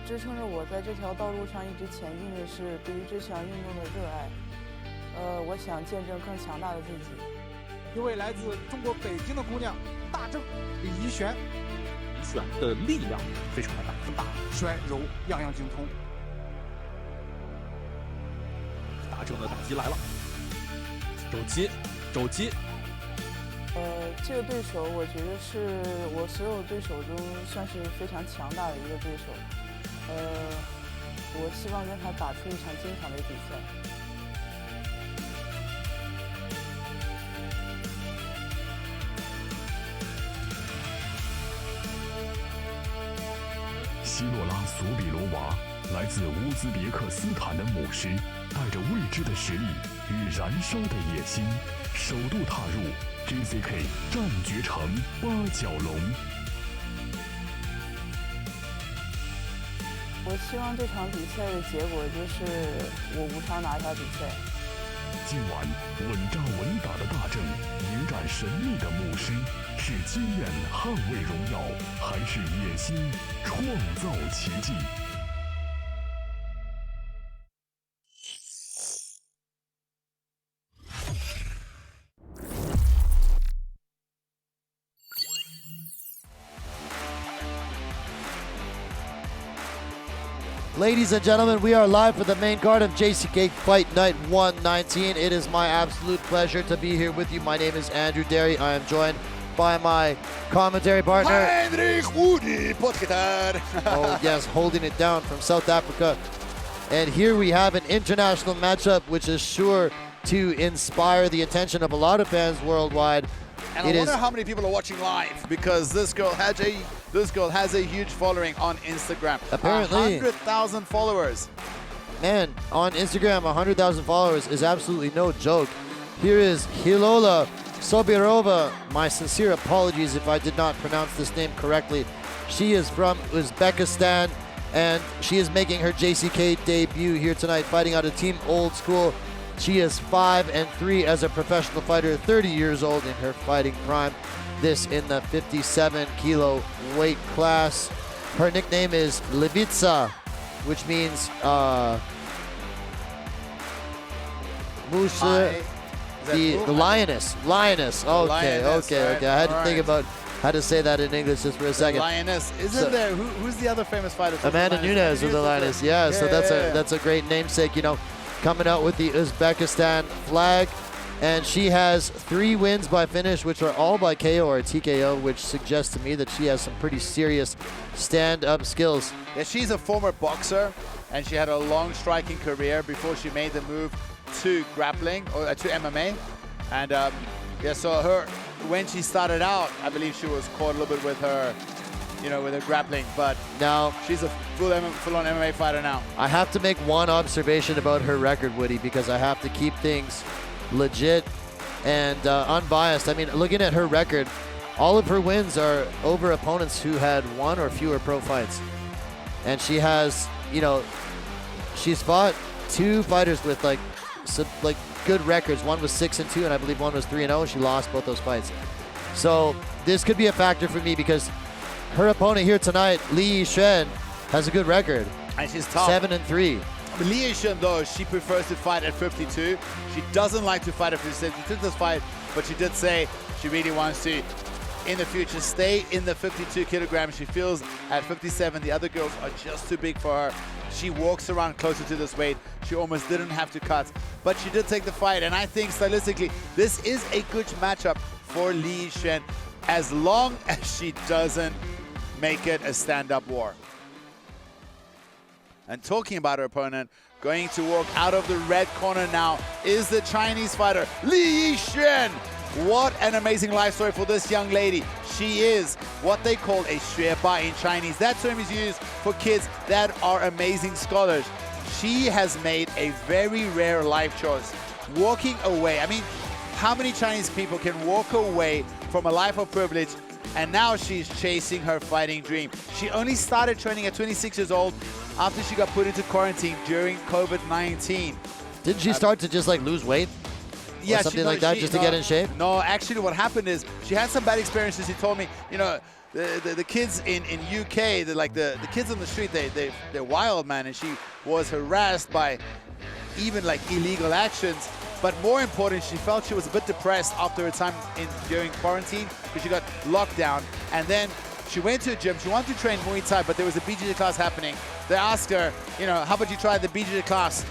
支撑着我在这条道路上一直前进的是对于这项运动的热爱。我想见证更强大的自己。一位来自中国北京的姑娘，大正李怡璇。Yixuan 的力量非常的大，摔柔样样精通。大正的打击来了，肘击。这个对手我觉得是我所有对手中算是非常强大的一个对手。我希望跟他打出一场精彩的比赛。希洛拉·索比罗娃，来自乌兹别克斯坦的母狮，带着未知的实力与燃烧的野心，首度踏入 JCK 战绝城八角笼。我希望这场比赛的结果就是我无偿拿下比赛。今晚稳扎稳打的大正迎战神秘的母狮，是经验捍卫荣耀，还是野心创造奇迹？Ladies and gentlemen, we are live for the main card of JCK Fight Night 119. It is my absolute pleasure to be here with you. My name is Andrew Derry. I am joined by my commentary partner, Heinrich Woody Potgieter. Oh yes, holding it down from South Africa. And here we have an international matchup which is sure to inspire the attention of a lot of fans worldwide. And I wonder how many people are watching live, because this girl has a huge following on Instagram. Apparently 100,000 followers. Man, on Instagram, 100,000 followers is absolutely no joke. Here is Khilola Sobirova. My sincere apologies if I did not pronounce this name correctly. She is from Uzbekistan, and she is making her JCK debut here tonight, fighting out of Team Old School. She is 5-3 as a professional fighter, 30 years old in her fighting prime. This in the 57 kilo weight class. Her nickname is Levitsa, which means Musa, the lioness. Okay. I had to think about how to say that in English just for a second. Lioness. Isn't there? Who's the other famous fighter? Amanda Nunes with the lioness. Yeah, so that's a great namesake, you know, coming out with the Uzbekistan flag. And she has 3 wins by finish, which are all by KO or TKO, which suggests to me that she has some pretty serious stand-up skills. Yeah, she's a former boxer, and she had a long striking career before she made the move to grappling, or to MMA. And so when she started out, I believe she was caught a little bit with her, with her grappling. But now she's a full-on MMA fighter now. I have to make one observation about her record, Woody, because I have to keep things legit and unbiased. I mean, looking at her record, all of her wins are over opponents who had 1 or fewer pro fights. And she has, she's fought 2 fighters with like good records. One was 6-2, and I believe one was 3-0. She lost both those fights. So this could be a factor for me, because her opponent here tonight, Li Yixuan, has a good record. And she's tough. 7-3. Li Yixuan, though, she prefers to fight at 52. She doesn't like to fight at 57. She took this fight, but she did say she really wants to, in the future, stay in the 52 kilograms. She feels at 57, the other girls are just too big for her. She walks around closer to this weight. She almost didn't have to cut, but she did take the fight. And I think, stylistically, this is a good matchup for Li Yixuan, as long as she doesn't make it a stand-up war. And talking about her opponent, going to walk out of the red corner now is the Chinese fighter, Li Yixuan. What an amazing life story for this young lady. She is what they call a 学霸 in Chinese. That term is used for kids that are amazing scholars. She has made a very rare life choice, walking away. I mean, how many Chinese people can walk away from a life of privilege, and now she's chasing her fighting dream? She only started training at 26 years old after she got put into quarantine during COVID-19. Didn't she start to just like lose weight? Yeah, something like that, just to get in shape? No, actually what happened is she had some bad experiences. She told me, you know, the kids in UK, the kids on the street, they're wild, man. And she was harassed by even like illegal actions. But more important, she felt she was a bit depressed after her time during quarantine because she got locked down. And then she went to a gym. She wanted to train Muay Thai, but there was a BJJ class happening. They asked her, you know, how about you try the BJJ class?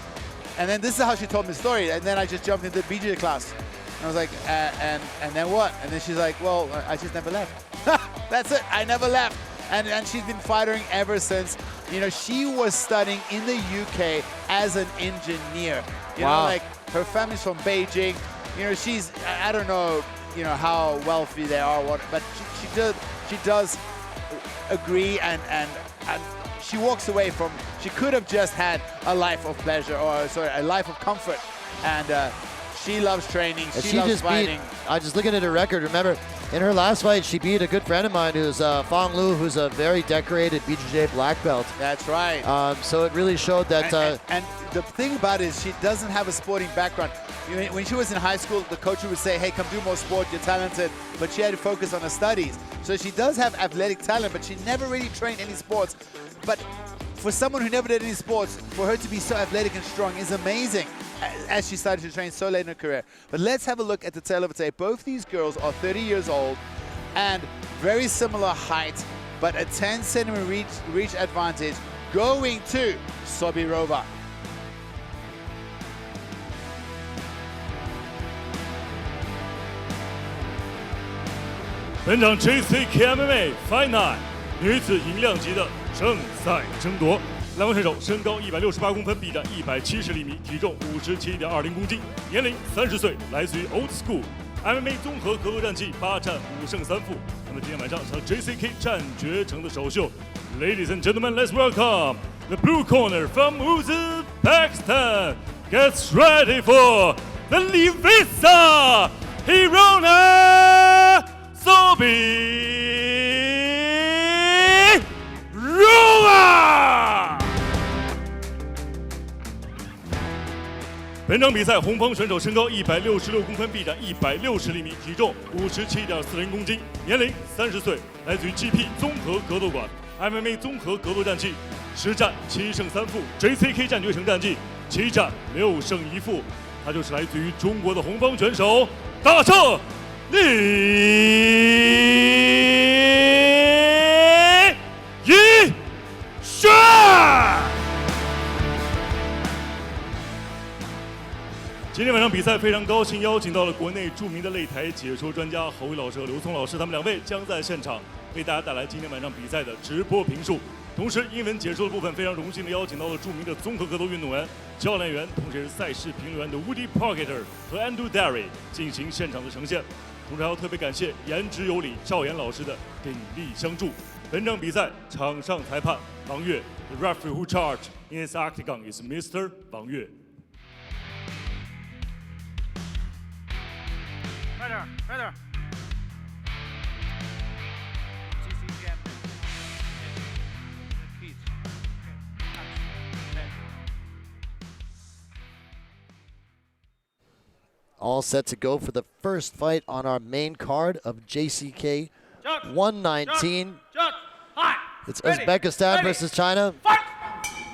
And then this is how she told me the story. And then I just jumped into the BJJ class. And I was like, and then what? And then she's like, well, I just never left. That's it. I never left. And she's been fighting ever since. You know, she was studying in the UK as an engineer. You know, like her family's from Beijing. You know, she's, I don't know, you know, how wealthy they are, but she does agree, and she walks away from, she could have just had a life of pleasure, or sorry, a life of comfort. And she loves training, she loves fighting. I just looking at her record, remember, in her last fight, she beat a good friend of mine who's Fong Lu, who's a very decorated BJJ black belt. That's right. So it really showed that... And the thing about it is she doesn't have a sporting background. When she was in high school, the coach would say, hey, come do more sport, you're talented. But she had to focus on her studies. So she does have athletic talent, but she never really trained any sports. But for someone who never did any sports, for her to be so athletic and strong is amazing, as she started to train so late in her career. But let's have a look at the tail of a tape. Both these girls are 30 years old and very similar height, but a 10 centimeter reach advantage going to Sobirova.本场 JCK MMA Fight Night 女子银量级的正赛争夺，两位选手身高168公分，臂展170厘米，体重57.20公斤，年龄30岁，来自于 Old School MMA 综合格斗战绩8战5胜3负。那么今天晚上是 JCK 战决城的首秀。Ladies and gentlemen, let's welcome the blue corner from Uzbekistan. Gets ready for the Livisa Khilola Sobirova。本场比赛，红方选手身高166公分，臂展160厘米，体重57.40公斤，年龄30岁，来自于 GP 综合格斗馆 MMA 综合格斗战绩10战7胜3负 ，JCK 战决城战绩7战6胜1负。他就是来自于中国的红方选手大正李一轩。今天晚上比赛非常高兴邀请到了国内著名的擂台解说专家侯毅老师和刘聪老师，他们两位将在现场为大家带来今天晚上比赛的直播评述。同时，英文解说的部分非常荣幸的邀请到了著名的综合格斗运动员、教练员，同时也是赛事评论员的 Woody Parker 和 Andrew Derry 进行现场的呈现。同时还要特别感谢颜值有礼赵岩老师的鼎力相助。本场比赛场上裁判王悦 ，The referee who charged in his octagon is Mr. 王悦。Right there. All set to go for the first fight on our main card of JCK 119. It's Uzbekistan versus China.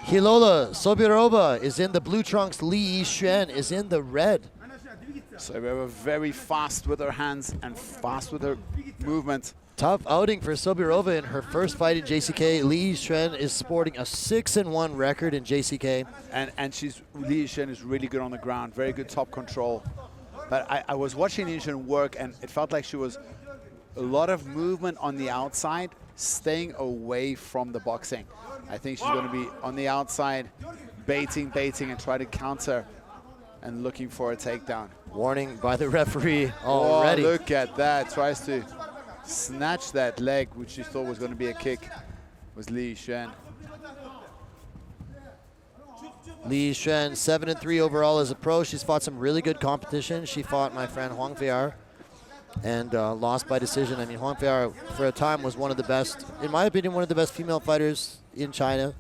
Khilola Sobirova is in the blue trunks. Li Yixuan is in the red. Sobirova very fast with her hands and fast with her movement. Tough outing for Sobirova in her first fight in JCK. Li Yixuan is sporting a 6-1 record in JCK. And Li Yixuan is really good on the ground, very good top control. But I was watching Li Yixuan work, and it felt like she was a lot of movement on the outside, staying away from the boxing. I think she's going to be on the outside, baiting, and try to counter and looking for a takedown. Warning by the referee already. Oh, look at that. Tries to snatch that leg, which she thought was going to be a kick, was Li Yixuan. Li Yixuan, 7-3 overall as a pro. She's fought some really good competition. She fought my friend Huang Fei'er and lost by decision. I mean, Huang Fei'er, for a time, was one of the best, in my opinion, one of the best female fighters in China.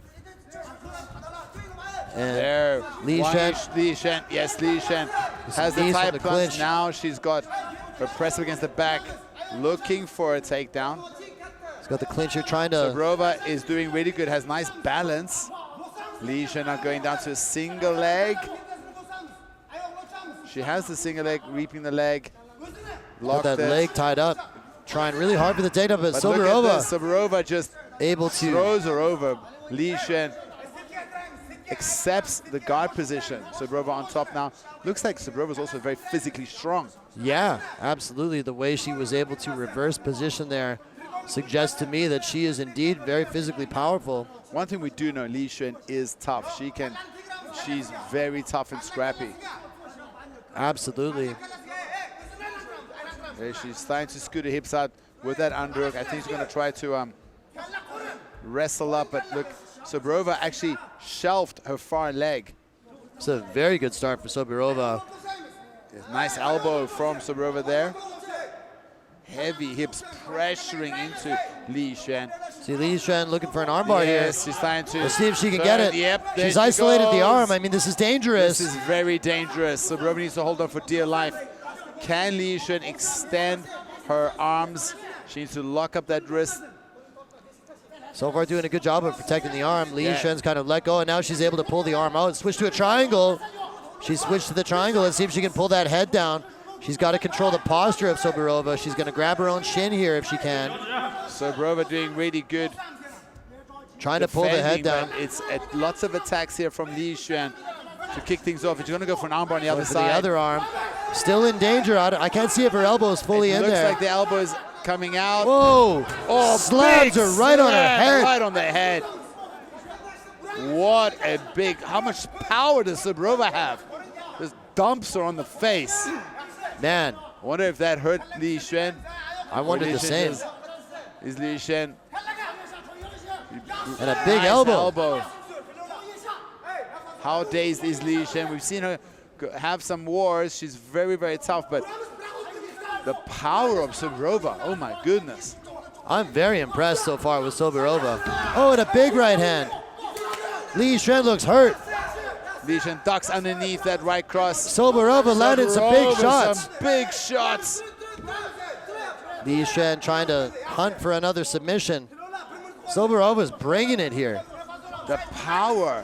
And There, Li Yixuan, yes, Li Yixuan has the knees from tie the punch. clinch. Now she's got her press up against the back, looking for a takedown. He's got the clinch here, trying to. Sobirova is doing really good, has nice balance. Li Yixuan now going down to a single leg. She has the single leg, reaping the leg. Got that leg tied up. Trying really hard for the takedown, but But look at Sobirova this, Sobirova just able to. throws her over. Li Yixuan accepts the guard position. Sobirova on top now. Looks like Sobirova is also very physically strong. Yeah, absolutely. The way she was able to reverse position there suggests to me that she is indeed very physically powerful. One thing we do know, Li Yixuan is tough. She's very tough and scrappy. Absolutely. There she's starting to scoot her hips out with that underhook. I think she's going to try to wrestle up, but look, Sobirova actually shelved her far leg. It's a very good start for Sobirova. Nice elbow from Sobirova there. Heavy hips pressuring into Li Yixuan. See Li Yixuan looking for an armbar here. Yes, she's trying to. Let's see if she can turn. get it. Yep, there She's she isolated the goes. arm. I mean, this is dangerous. This is very dangerous. Sobirova needs to hold on for dear life. Can Li Yixuan extend her arms? She needs to lock up that wrist. So far doing a good job of protecting the arm. Li Yeah. Yixuan's kind of let go, and now she's able to pull the arm out. Switch to a triangle. She switched to the triangle. Let's see if she can pull that head down. She's got to control the posture of Sobirova. She's going to grab her own shin here if she can. Sobirova doing really good. Trying to pull the head defending, down. but it's lots of attacks here from Li Yixuan to kick things off. She's going to go for an armbar on the other Going for side. the other arm. Still in danger. I can't see if her elbow is fully it in looks there. like the elbow is coming out. Whoa! Oh, Slams big her right on her slam, head. Right on the head. What a big, how much power does Sobirova have? Just dumps her on the face. Man, I wonder if that hurt Li Yixuan. I wondered Li the Yixuan same. Is Li Yixuan. And a big Nice elbow. How dazed is Li Yixuan? We've seen her have some wars. She's very, very tough, but the power of Sobirova, oh my goodness. I'm very impressed so far with Sobirova. Oh, and a big right hand. Li Yixuan looks hurt. Li Yixuan ducks underneath that right cross. Sobirova landed some big Sobirova, shots. Some big shots. Li Yixuan trying to hunt for another submission. Sobirova's bringing it here. The power.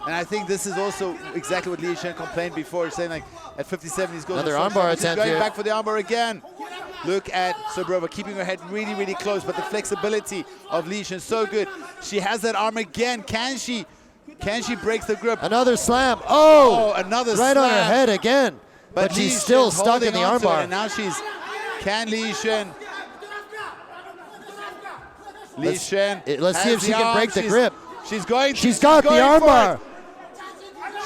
And I think this is also exactly what Li Yixuan complained before, saying like at 57 he's going Another to armbar He's attempt going here. back for the armbar again. Look at Sobirova keeping her head really, really close, but the flexibility of Li Yixuan so good. She has that arm again. Can she break the grip? Another slam. Oh, another right slam. on her head again. But Li she's still Yixuan's stuck in the holding on to it, armbar. and now she's, can Li Yixuan? Li Yixuan Let's see has if she the can arm. break the She's- grip. She's going. She's got the going for armbar. it.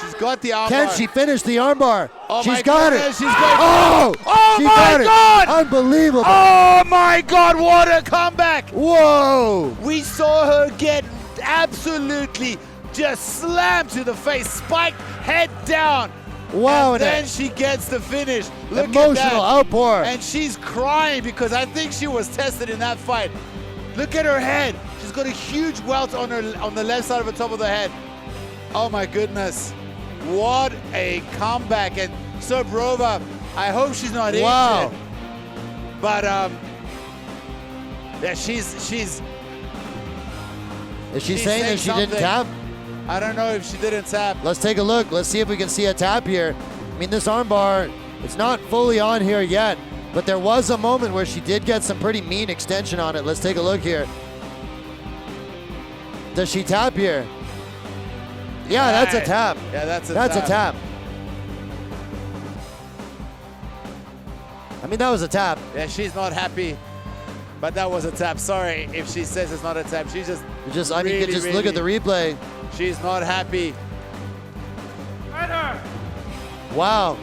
She's got the armbar. Can she finish the armbar? Oh She's my got goodness, it. she's going- Oh! Oh She my got it. God! Unbelievable. Oh my God, what a comeback! Whoa! We saw her get absolutely just slammed to the face, spiked head down. Wow, and and then she gets the finish. Look emotional at that. outpour. And she's crying because I think she was tested in that fight. Look at her head. She's got a huge welt on the left side of the top of the head. Oh my goodness. What a comeback. And Sobirova, I hope she's not Wow. injured. But yeah, she's Is she she's saying that she saying didn't something. tap? I don't know if she didn't tap. Let's take a look. Let's see if we can see a tap here. I mean, this armbar, it's not fully on here yet, but there was a moment where she did get some pretty mean extension on it. Let's take a look here. Does she tap here? Yeah, that's a Right. tap. Yeah, that's a That's tap. a tap. I mean, that was a tap. Yeah, she's not happy. But that was a tap. Sorry if she says it's not a tap. She's just I mean, you can just look at the replay. She's not happy. Wow.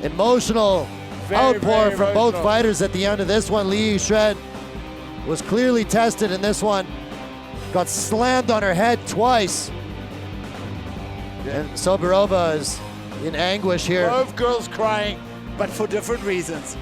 Emotional Very, outpour very from both emotional. fighters at the end of this one. Li Yixuan was clearly tested in this one. Got slammed on her head twice. And Sobirova is in anguish here. Both girls crying, but for different reasons.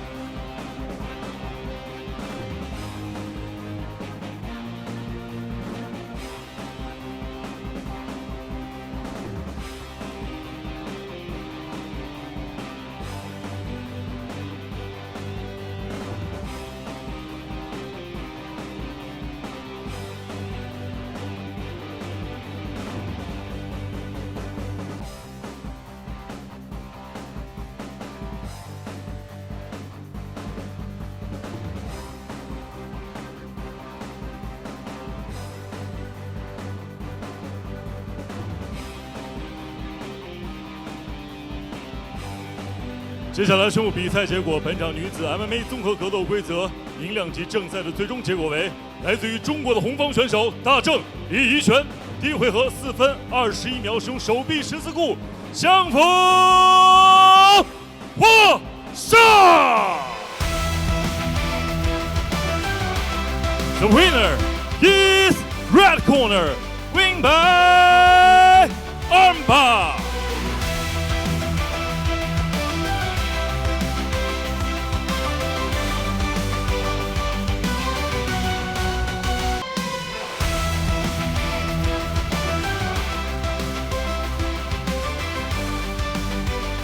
接下来宣布比赛结果。本场女子 MMA 综合格斗规则银量级正赛的最终结果为：来自于中国的红方选手大正李怡璇，第一回合4分21秒使用手臂14固相逢获胜。The winner is red corner, win by armbar.